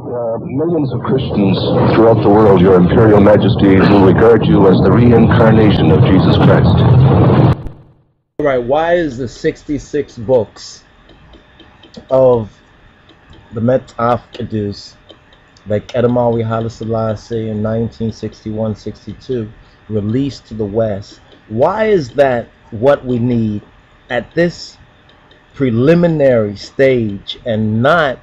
Millions of Christians throughout the world, Your Imperial Majesty, will regard you as the reincarnation of Jesus Christ. All right, why is the 66 books of the Metafkadus, like Edamawi Haile Selassie in 1961-62, released to the West? Why is that what we need at this preliminary stage and not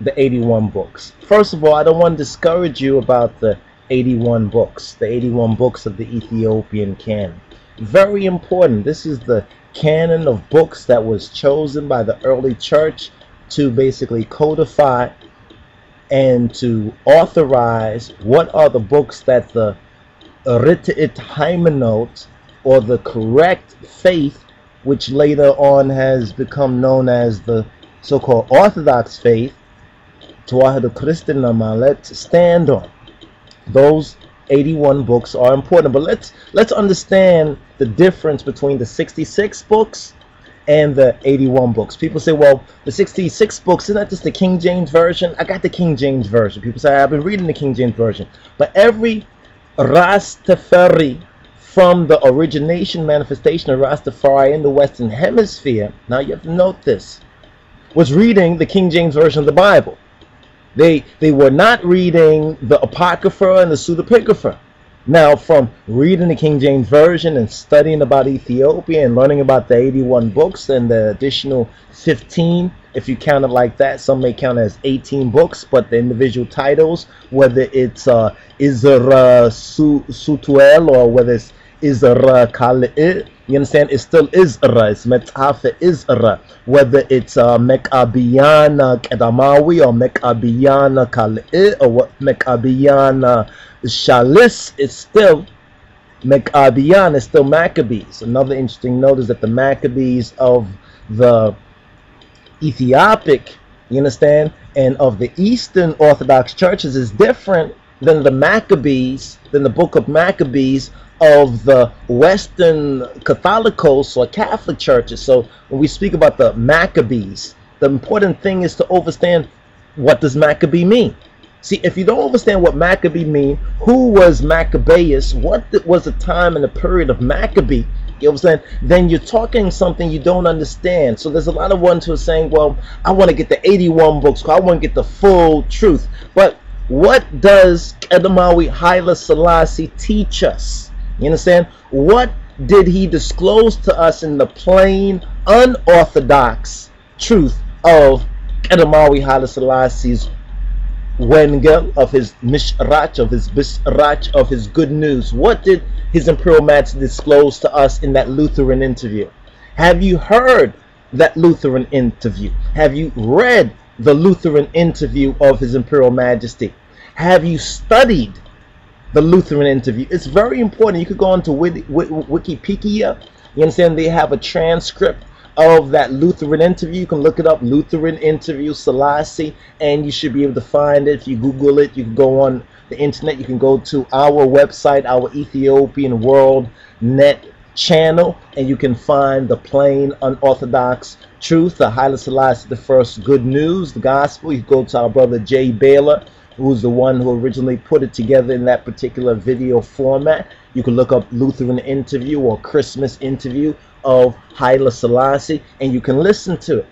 the 81 books? First of all, I don't want to discourage you about the 81 books, the 81 books of the Ethiopian canon. Very important. This is the canon of books that was chosen by the early church to basically codify and to authorize what are the books that the Rit'it Hymenot, or the correct faith, which later on has become known as the so-called Orthodox faith, Tawahid Christian Namalet, stand on. Those 81 books are important, but let's understand the difference between the 66 books and the 81 books. People say, well, the 66 books, isn't that just the King James Version? I got the King James Version. People say, I've been reading the King James Version. But every Rastafari from the origination manifestation of Rastafari in the Western Hemisphere, now you have to note this, was reading the King James Version of the Bible. They were not reading the Apocrypha and the Pseudepigrapha. Now, from reading the King James Version and studying about Ethiopia and learning about the 81 books and the additional 15, if you count it like that, some may count as 18 books, but the individual titles, whether it's Isra Sutuel or whether it's Isra Kali'it, you understand? It still Isra. It's Metafe Isra. Whether it's Mekabiyana Kedamawi or Mekabiyana Kali'it or what Mekabiyana Shalis, it's still Mekabiyan, it's still Maccabees. Another interesting note is that the Maccabees of the Ethiopic, you understand, and of the Eastern Orthodox churches is different than the Maccabees, than the book of Maccabees of the Western Catholicos or Catholic churches. So when we speak about the Maccabees, the important thing is to understand, what does Maccabee mean? See, if you don't understand what Maccabee mean, who was Maccabeus, what was the time and the period of Maccabee, you know what I'm saying, then you're talking something you don't understand. So there's a lot of ones who are saying, well, I want to get the 81 books, I want to get the full truth. But what does Edamawi Haile Selassie teach us? You understand? What did he disclose to us in the plain, unorthodox truth of Edamawi Haile Selassie's Wengel, of his Mishrach, of his Bisrach, of his good news? What did His Imperial Majesty disclose to us in that Lutheran interview? Have you heard that Lutheran interview? Have you read the Lutheran interview of His Imperial Majesty? Have you studied the Lutheran interview? It's very important. You could go on to Wikipedia. You understand? They have a transcript of that Lutheran interview. You can look it up, Lutheran interview Selassie, and you should be able to find it. If you Google it, you can go on the internet. You can go to our website, our Ethiopian World Net channel, and you can find the plain, unorthodox truth, the Haile Selassie the First good news, the gospel. You go to our brother Jay Baylor, who's the one who originally put it together in that particular video format. You can look up Lutheran interview or Christmas interview of Haile Selassie, and you can listen to it.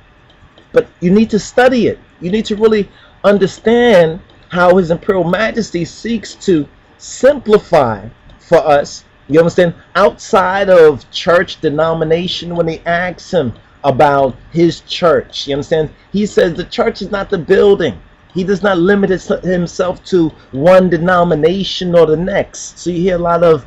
But you need to study it. You need to really understand how His Imperial Majesty seeks to simplify for us, you understand, outside of church denomination. When they ask him about his church, you understand, he says the church is not the building. He does not limit himself to one denomination or the next. So you hear a lot of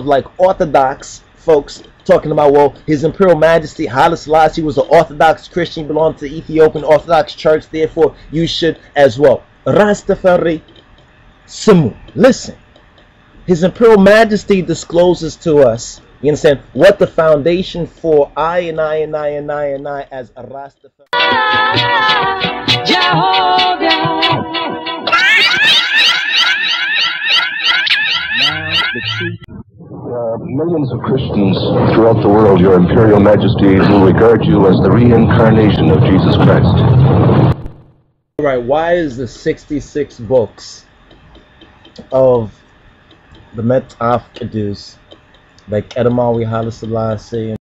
like Orthodox folks talking about, well, His Imperial Majesty Haile Selassie was an Orthodox Christian, belonged to the Ethiopian Orthodox Church, therefore you should as well. Rastafari Simu. Listen, His Imperial Majesty discloses to us, you understand, what the foundation for I as a Rastafari. Millions of Christians throughout the world, Your Imperial Majesty, will regard you as the reincarnation of Jesus Christ. Alright, why is the 66 books of the Met Afkedus, like Edamawi Haile Selassie